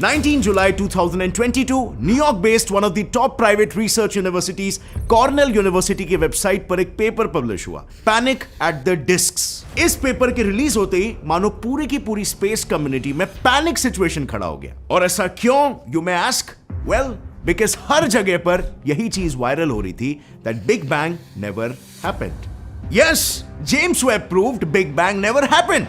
19 July 2022, New York based one of the top private research universities Cornell University की website पर एक paper publish हुआ, panic at the disks. इस paper के release होते ही मानो पूरी की पूरी स्पेस कम्युनिटी में पैनिक सिचुएशन खड़ा हो गया। और ऐसा क्यों, you may ask? Well, because हर जगह पर यही चीज वायरल हो रही थी, that big bang never happened. Yes, James Webb proved big bang never happened.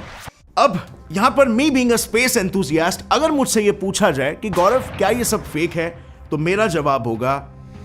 अब यहां पर me being a space enthusiast, अगर मुझसे यह पूछा जाए कि गौरव क्या ये सब फेक है, तो मेरा जवाब होगा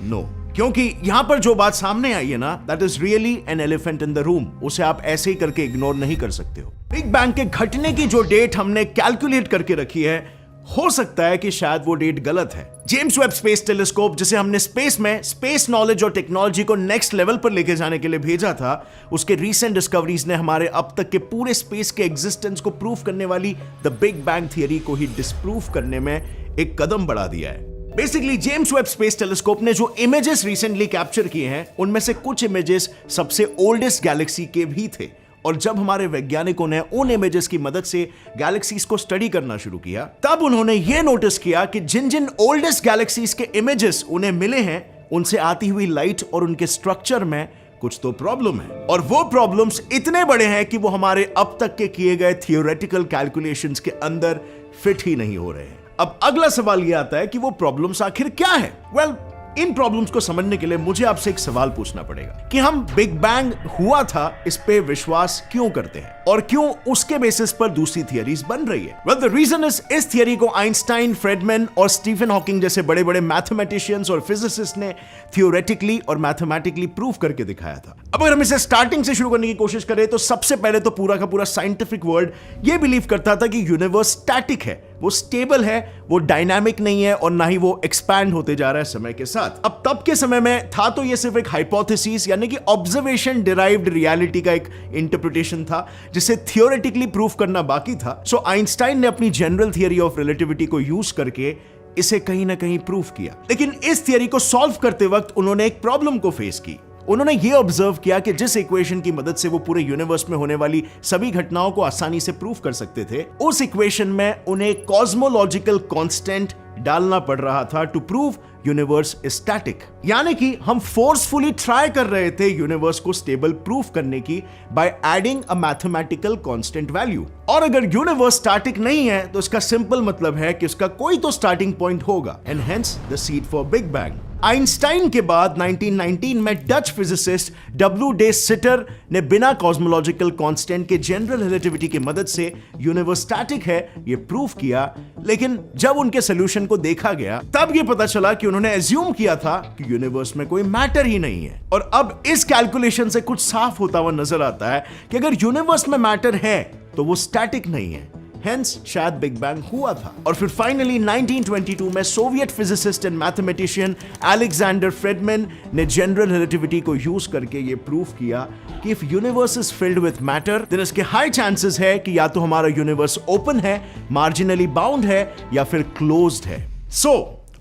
नो। क्योंकि यहां पर जो बात सामने आई है ना, that is really an elephant in the room. उसे आप ऐसे ही करके इग्नोर नहीं कर सकते हो। बिग बैंग के घटने की जो डेट हमने कैलकुलेट करके रखी है, हो सकता है कि शायद वो डेट गलत है। जेम्स वेब स्पेस टेलीस्कोप, जिसे हमने स्पेस में स्पेस नॉलेज और टेक्नोलॉजी को नेक्स्ट लेवल पर लेके जाने के लिए भेजा था, उसके रीसेंट डिस्कवरीज ने हमारे अब तक के पूरे स्पेस के एग्जिस्टेंस को प्रूव करने वाली द बिग बैंग थियरी को ही डिस्प्रूव करने में एक कदम बढ़ा दिया है। Basically James Webb space telescope ने जो इमेजेस रिसेंटली कैप्चर किए हैं, उनमें से कुछ इमेजेस सबसे ओल्डेस्ट गैलेक्सी के भी थे। और जब हमारे वैज्ञानिकों ने उन इमेजेस की मदद से गैलेक्सीज को स्टडी करना शुरू किया, तब उन्होंने यह नोटिस किया कि जिन जिन ओल्डेस्ट गैलेक्सीज के इमेजेस उन्हें मिले हैं, उनसे आती हुई लाइट और उनके स्ट्रक्चर में कुछ तो प्रॉब्लम है। और वो प्रॉब्लम्स इतने बड़े हैं कि वो हमारे अब तक के किए गए थियोरेटिकल कैलकुलेशंस के अंदर फिट ही नहीं हो रहे हैं। अब अगला सवाल यह आता है कि वो प्रॉब्लम्स आखिर क्या है? वेल, इन प्रॉब्लम्स को समझने के लिए मुझे आपसे एक सवाल पूछना पड़ेगा कि हम बिग बैंग हुआ था इस पे विश्वास क्यों करते हैं और क्यों उसके बेसिस पर दूसरी थियरीज बन रही है। वेल, द रीजन इज, इस थियरी को आइंस्टाइन, फ्रेडमैन और स्टीफन हॉकिंग जैसे बड़े बड़े मैथमेटिशियंस और फिजिसिस्ट ने थियोरेटिकली और मैथमेटिकली प्रूव करके दिखाया था। अब अगर हम इसे स्टार्टिंग से शुरू करने की कोशिश करें, तो सबसे पहले तो पूरा का पूरा साइंटिफिक वर्ल्ड ये बिलीव करता था कि यूनिवर्स स्टैटिक है, वो स्टेबल है, वो डायनामिक नहीं है और ना ही वो एक्सपैंड होते जा रहा है समय के साथ। अब तब के समय में था तो ये सिर्फ एक हाइपोथेसिस यानी कि ऑब्जर्वेशन डिराइव्ड रियलिटी का एक इंटरप्रिटेशन था, जिसे थियोरेटिकली प्रूव करना बाकी था। सो आइंस्टाइन ने अपनी जनरल थियरी ऑफ रिलेटिविटी को यूज करके इसे कहीं ना कहीं प्रूव किया। लेकिन इस थियरी को सॉल्व करते वक्त उन्होंने एक प्रॉब्लम को फेस की। उन्होंने ये ऑब्जर्व किया कि जिस इक्वेशन की मदद से वो पूरे यूनिवर्स में होने वाली सभी घटनाओं को आसानी से प्रूव कर सकते थे, उस इक्वेशन में उन्हें कॉस्मोलॉजिकल कांस्टेंट डालना पड़ रहा था to prove universe is static. यानी कि हम फोर्सफुली ट्राई कर रहे थे यूनिवर्स को स्टेबल प्रूफ करने की by adding a mathematical constant value. और अगर यूनिवर्स स्टैटिक नहीं है, तो इसका सिंपल मतलब है कि उसका कोई तो स्टार्टिंग पॉइंट होगा, and hence the seed for big bang. Einstein के बाद 1919 में Dutch physicist W de Sitter ने बिना कॉस्मोलॉजिकल कांस्टेंट के जनरल रिलेटिविटी की मदद से यूनिवर्स स्टैटिक है ये प्रूफ किया। लेकिन जब उनके सॉल्यूशन को देखा गया, तब ये पता चला कि उन्होंने एज्यूम किया था कि यूनिवर्स में कोई मैटर ही नहीं है। और अब इस कैलकुलेशन से कुछ साफ होता हुआ नजर आता है कि अगर यूनिवर्स में मैटर है तो वो स्टैटिक नहीं है, हेंस शायद बिग बैंग हुआ था। और फिर फाइनली 1922 में Soviet physicist and mathematician Alexander Friedmann ने जनरल रिलेटिविटी को यूज करके ये प्रूफ किया कि if universe is filled with matter, then इसके हाई चांसेस है कि या तो हमारा यूनिवर्स ओपन है, मार्जिनली बाउंड है या फिर क्लोज्ड है। So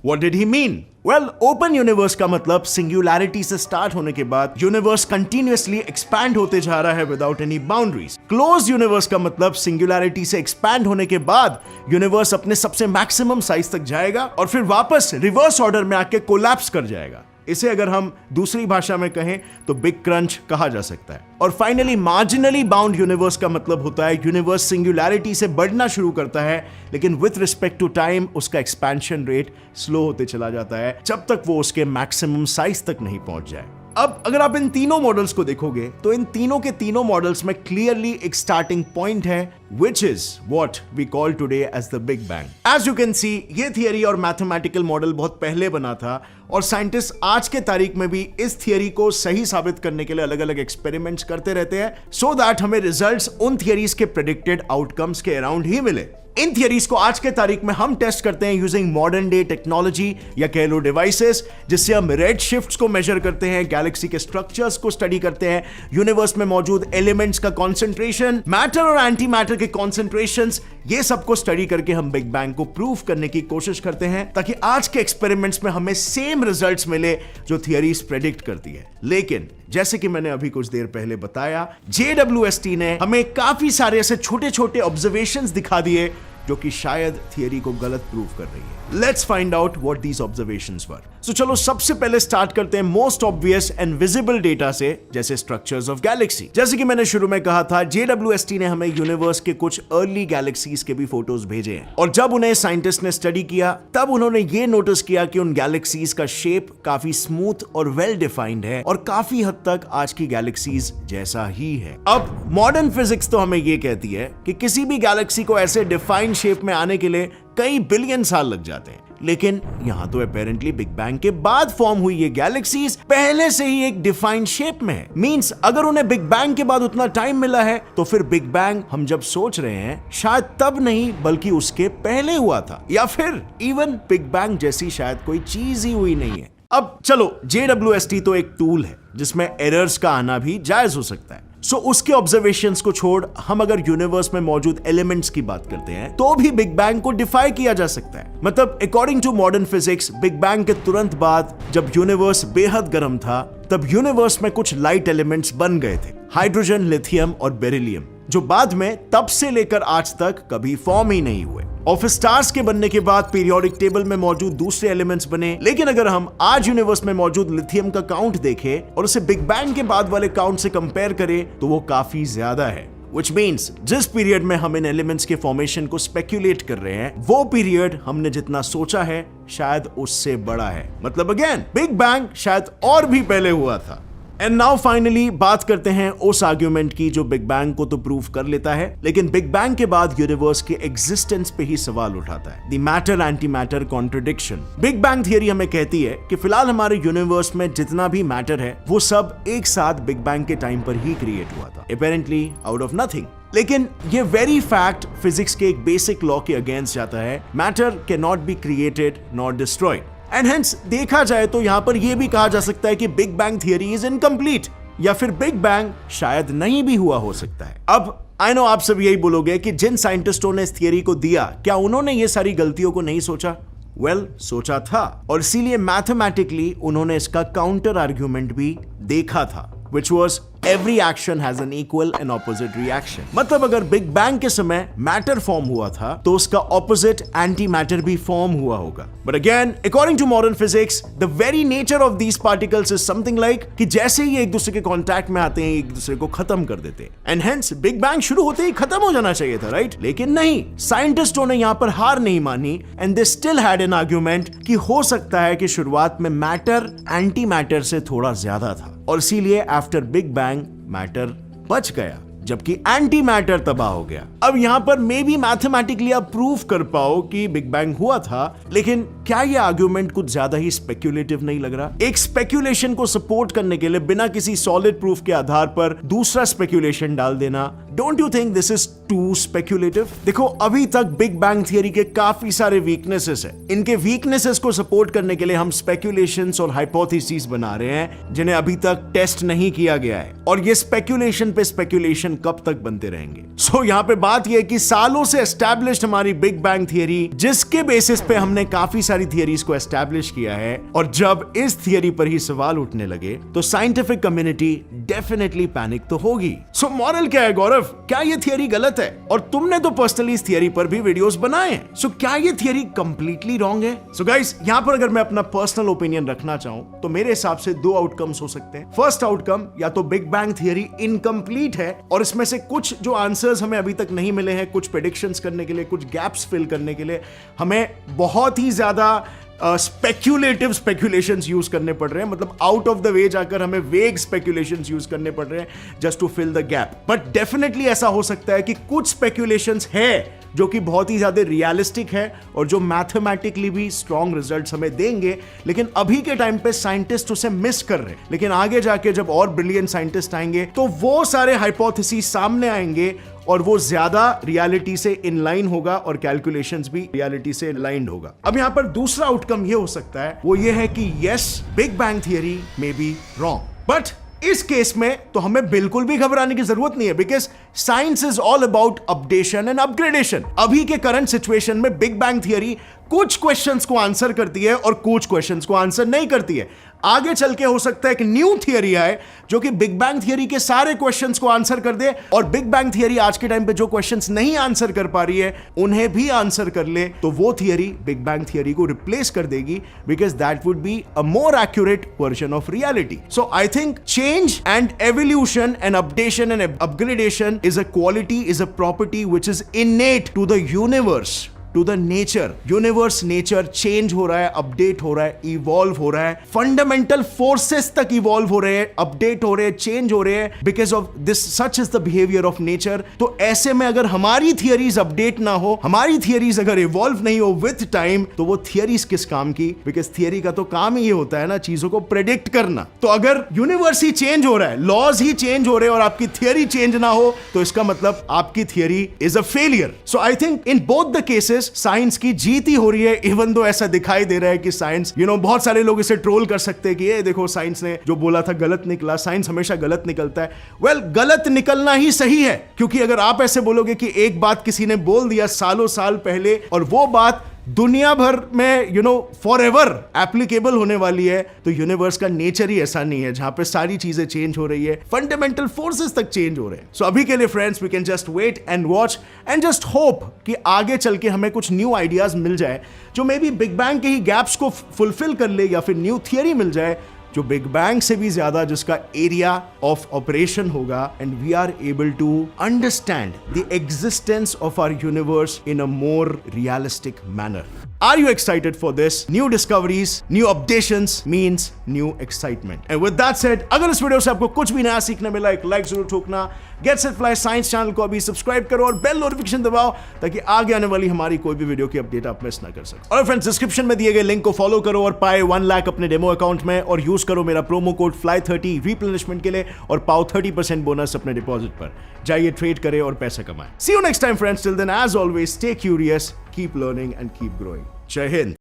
what did he mean? Well, open universe का मतलब सिंगुलैरिटी से स्टार्ट होने के बाद यूनिवर्स कंटिन्यूअसली एक्सपैंड होते जा रहा है without any boundaries. Close universe का मतलब सिंगुलैरिटी से एक्सपैंड होने के बाद यूनिवर्स अपने सबसे मैक्सिमम साइज तक जाएगा और फिर वापस रिवर्स ऑर्डर में आके कोलैप्स कर जाएगा। इसे अगर हम दूसरी भाषा में कहें तो बिग क्रंच कहा जा सकता है। और फाइनली मार्जिनली बाउंड यूनिवर्स का मतलब होता है यूनिवर्स सिंगुलैरिटी से बढ़ना शुरू करता है, लेकिन विथ रिस्पेक्ट टू टाइम उसका एक्सपेंशन रेट स्लो होते चला जाता है जब तक वो उसके मैक्सिमम साइज तक नहीं पहुंच जाए। अब अगर आप इन तीनों मॉडल्स को देखोगे, तो इन तीनों के तीनों मॉडल्स में क्लियरली एक स्टार्टिंग पॉइंट है, which is what we call today as the Big Bang. As you can see, ये थियरी और मैथमेटिकल मॉडल बहुत पहले बना था और साइंटिस्ट आज के तारीख में भी इस थियरी को सही साबित करने के लिए अलग अलग एक्सपेरिमेंट्स करते रहते हैं, सो दैट हमें रिजल्ट्स उन थियरीज के प्रेडिक्टेड आउटकम्स के अराउंड ही मिले। इन थियरीज को आज के तारीख में हम टेस्ट करते हैं यूजिंग मॉडर्न डे टेक्नोलॉजी या कह लो डिवाइसेस, जिससे हम रेड शिफ्ट्स को मेजर करते हैं, गैलेक्सी के स्ट्रक्चर्स को स्टडी करते हैं, यूनिवर्स में मौजूद एलिमेंट्स का कॉन्सेंट्रेशन, मैटर और एंटी मैटर के कॉन्सेंट्रेशंस, ये सबको स्टडी करके हम बिग बैंग को प्रूव करने की कोशिश करते हैं, ताकि आज के एक्सपेरिमेंट्स में हमें सेम रिजल्ट्स मिले जो थियरीज प्रेडिक्ट करती है। लेकिन जैसे कि मैंने अभी कुछ देर पहले बताया, JWST ने हमें काफी सारे ऐसे छोटे छोटे ऑब्जर्वेशंस दिखा दिए जो कि शायद थियरी को गलत प्रूव कर रही है। Let's find out what these observations were. So चलो सबसे पहले स्टार्ट करते हैं most obvious and visible data से, जैसे स्ट्रक्चर्स ऑफ गैलेक्सी। जैसे कि मैंने शुरू में कहा था, JWST ने हमें यूनिवर्स के कुछ अर्ली गैलेक्सीज के भी फोटोज भेजे हैं, और जब उन्हें साइंटिस्ट ने स्टडी किया तब उन्होंने ये नोटिस किया कि उन गैलेक्सीज का शेप काफी स्मूथ और वेल डिफाइंड है और काफी हद तक आज की गैलेक्सीज जैसा ही है। अब मॉडर्न फिजिक्स तो हमें ये कहती है कि किसी भी गैलेक्सी को ऐसे डिफाइंड शेप में आने के लिए कई बिलियन साल लग जाते हैं, लेकिन यहां तो अपेरेंटली बिग बैंग के बाद फॉर्म हुई ये गैलेक्सीज पहले से ही एक डिफाइंड शेप में है। मींस अगर उन्हें बिग बैंग के बाद उतना टाइम मिला है तो फिर बिग बैंग हम जब सोच रहे हैं शायद तब नहीं बल्कि उसके पहले हुआ था, या फिर इवन बिग बैंग जैसी शायद कोई चीज ही हुई नहीं है। अब चलो, JWST तो एक टूल है जिसमें एरर्स का आना भी जायज हो सकता है। सो उसके ऑब्जर्वेशंस को छोड़ हम अगर यूनिवर्स में मौजूद एलिमेंट्स की बात करते हैं तो भी बिग बैंग को डिफाई किया जा सकता है। मतलब according to modern physics, big bang के तुरंत बाद जब यूनिवर्स बेहद गर्म था तब यूनिवर्स में कुछ लाइट एलिमेंट्स बन गए थे, हाइड्रोजन, लिथियम और बेरिलियम, जो बाद में तब से लेकर आज तक कभी फॉर्म ही नहीं हुए। और फिर स्टार्स के बनने के बाद पीरियोडिक टेबल में मौजूद दूसरे एलिमेंट्स बने, लेकिन अगर हम आज यूनिवर्स में मौजूद लिथियम का काउंट देखें और उसे बिग बैंग के बाद वाले काउंट से कंपेयर करें तो वो काफी ज्यादा है। Which means जिस पीरियड में हम इन एलिमेंट्स के फॉर्मेशन को स्पेक्यूलेट कर रहे हैं वो पीरियड हमने जितना सोचा है शायद उससे बड़ा है। मतलब अगेन बिग बैंग शायद और भी पहले हुआ था। एंड नाउ फाइनली बात करते हैं उस आर्ग्यूमेंट की जो बिग बैंग को तो प्रूव कर लेता है, लेकिन बिग बैंग के बाद यूनिवर्स के एग्जिस्टेंस पे ही सवाल उठाता है। The matter anti matter contradiction. Big bang theory हमें कहती है कि फिलहाल हमारे यूनिवर्स में जितना भी मैटर है वो सब एक साथ बिग बैंग के टाइम पर ही क्रिएट हुआ था, अपेरेंटली आउट ऑफ नथिंग। लेकिन ये वेरी फैक्ट फिजिक्स के एक बेसिक लॉ के अगेंस्ट जाता है। Matter can not be created not destroyed, and hence देखा जाए तो यहां पर यह भी कहा जा सकता है कि big bang theory is incomplete, या फिर बिग बैंग शायद नहीं भी हुआ हो सकता है। अब आई नो आप सब यही बोलोगे कि जिन साइंटिस्टों ने इस थियरी को दिया, क्या उन्होंने ये सारी गलतियों को नहीं सोचा? वेल, सोचा था, और इसीलिए मैथमेटिकली उन्होंने इसका काउंटर आर्ग्यूमेंट भी देखा था, which was every action has an equal and opposite reaction। मतलब अगर बिग बैंग के समय मैटर फॉर्म हुआ था तो उसका ऑपोजिट एंटी मैटर भी फॉर्म हुआ होगा। But again according to modern physics the very nature of these particles is something like कि जैसे ही एक दूसरे के कांटेक्ट में आते हैं एक दूसरे को खत्म कर देते हैं, एंड हेंस बिग बैंग शुरू होते ही खत्म हो जाना चाहिए था, राइट? लेकिन नहीं, साइंटिस्टों ने यहां पर हार नहीं मानी and they still had an argument कि हो सकता है कि शुरुआत में मैटर एंटी मैटर से थोड़ा ज्यादा था, और इसीलिए आफ्टर बिग बैंग मैटर बच गया जबकि एंटी मैटर तबाह हो गया। अब यहां पर मे बी मैथमेटिकली आप प्रूव कर पाओ कि बिग बैंग हुआ था, लेकिन क्या यह आर्ग्यूमेंट कुछ ज्यादा ही स्पेक्यूलेटिव नहीं लग रहा? एक स्पेक्यूलेशन को सपोर्ट करने के लिए बिना किसी सॉलिड प्रूफ के आधार पर दूसरा स्पेक्यूलेशन डाल देना, don't you think this is too speculative? देखो, अभी तक बिग बैंग थियरी के काफी सारे वीकनेसेस हैं। इनके वीकनेसेस को सपोर्ट करने के लिए हम स्पेक्यूलेशंस और हाइपोथेसिस बना रहे हैं जिन्हें अभी तक टेस्ट नहीं किया गया है, और ये स्पेक्यूलेशन पे स्पेक्यूलेशन कब तक बनते रहेंगे? सो यहाँ पे बात यह है कि सालों से एस्टैब्लिश्ड हमारी बिग बैंग थियरी, जिसके बेसिस पे हमने काफी सारी थियरीज को एस्टैब्लिश किया है, और जब इस थियरी पर ही सवाल उठने लगे तो साइंटिफिक कम्युनिटी डेफिनेटली पैनिक तो होगी। सो मॉरल क्या है गौरव? क्या ये थियरी गलत है? और तुमने तो पर्सनली इस थियरी पर भी वीडियोस बनाए हैं, सो क्या ये थियरी कंप्लीटली रॉन्ग है? सो गाइस, यहाँ पर अगर मैं अपना पर्सनल ओपिनियन रखना चाहूं तो मेरे हिसाब से दो आउटकम्स हो सकते हैं। फर्स्ट आउटकम, या तो बिग बैंग थियरी इनकम्प्लीट है और इसमें से कुछ जो आंसर्स हमें अभी तक नहीं मिले हैं, कुछ प्रेडिक्शंस करने के लिए, कुछ गैप्स फिल करने के लिए हमें बहुत ही ज्यादा स्पेक्यूलेटिव स्पेक्यूलेशंस यूज करने पड़ रहे हैं। मतलब आउट ऑफ द वे जाकर हमें वेग स्पेक्यूलेशंस यूज करने पड़ रहे हैं just to fill the gap. But definitely ऐसा हो सकता है कि कुछ स्पेक्यूलेशंस है जो कि बहुत ही ज्यादा रियलिस्टिक है और जो मैथमेटिकली भी स्ट्रॉन्ग रिजल्ट्स हमें देंगे, लेकिन अभी के टाइम पे साइंटिस्ट उसे मिस कर रहे हैं। लेकिन आगे जाके जब और ब्रिलियंट साइंटिस्ट आएंगे तो वो सारे हाइपोथेसिस सामने आएंगे और वो ज्यादा रियलिटी से इनलाइन होगा और कैलकुलेशंस भी रियलिटी से इनलाइन होगा। अब यहां पर दूसरा आउटकम ये हो सकता है, वो ये है कि yes, big bang theory may be wrong, but इस केस में तो हमें बिल्कुल भी घबराने की जरूरत नहीं है, because science is all about updation and upgradation. अभी के करंट सिचुएशन में बिग बैंग थियरी कुछ क्वेश्चंस को आंसर करती है और कुछ क्वेश्चंस को आंसर नहीं करती है। आगे चल के हो सकता है कि न्यू थियरी आए जो कि बिग बैंग थियरी के सारे क्वेश्चंस को आंसर कर दे, और बिग बैंग थियरी आज के टाइम पे जो क्वेश्चंस नहीं आंसर कर पा रही है उन्हें भी आंसर कर ले, तो वो थियरी बिग बैंग थियरी को रिप्लेस कर देगी, because that would be a more accurate version of reality. So I think change and evolution and updation and upgradation is a quality, is a property which is innate to the universe, to the nature. Universe, nature change हो रहा है, update हो रहा है, evolve हो रहा है, fundamental forces तक इवॉल्व हो रहे हैं, अपडेट हो रहे हैं, चेंज हो रहे हैं, because of this, such is the behaviour of nature. तो ऐसे में अगर हमारी थियरीज अपडेट ना हो, हमारी थियरीज अगर इवॉल्व नहीं हो विथ टाइम, तो वो थियरीज किस काम की? बिकॉज थियरी का तो काम ही ये होता है ना, चीजों को प्रेडिक्ट करना। तो अगर यूनिवर्स ही चेंज हो रहा है, लॉज ही चेंज हो रहे हैं और आपकी थियरी चेंज ना हो, तो इसका मतलब आपकी theory is a failure. So I think in both the cases science की जीत ही हो रही है, इवन दो ऐसा दिखाई दे रहा है कि साइंस, बहुत सारे लोग इसे ट्रोल कर सकते हैं कि ये देखो साइंस ने जो बोला था गलत निकला, साइंस हमेशा गलत निकलता है। वेल, गलत निकलना ही सही है, क्योंकि अगर आप ऐसे बोलोगे कि एक बात किसी ने बोल दिया सालों साल पहले और वो बात दुनिया भर में फॉर एवर एप्लीकेबल होने वाली है, तो यूनिवर्स का नेचर ही ऐसा नहीं है जहां पे सारी चीजें चेंज हो रही है, फंडामेंटल फोर्सेस तक चेंज हो रहे हैं। सो अभी के लिए friends, we can just wait and watch and just hope कि आगे चल के हमें कुछ न्यू आइडियाज मिल जाए जो मे बी बिग बैंग के ही गैप्स को फुलफिल कर ले, या फिर न्यू थियरी मिल जाए जो बिग बैंग से भी ज्यादा जिसका एरिया ऑफ ऑपरेशन होगा, and we are able to understand the existence of our universe in a more realistic manner. Are you excited for this? New discoveries, new updations means new excitement. And with that said, अगर इस video से आपको कुछ भी नया सीखने मिला, एक लाइक जरूर ठोकना। Get set fly science channel को अभी सब्सक्राइब करो और बेल नोटिफिकेशन दबाओ ताकि आगे आने वाली हमारी कोई भी वीडियो की अपडेट आप मिस ना कर सको। और फ्रेंड्स, डिस्क्रिप्शन में दिए गए लिंक को फॉलो करो और पाए 1 लाख अपने डेमो अकाउंट में, और यूज करो मेरा प्रोमो कोड FLY30 रिप्लेनिशमेंट के लिए और पाओ 30% बोनस अपने डिपॉजिट पर। जाइए, ट्रेड करें और पैसा कमाएं। See you next time friends, till then as always stay curious, keep learning and keep growing. जय हिंद।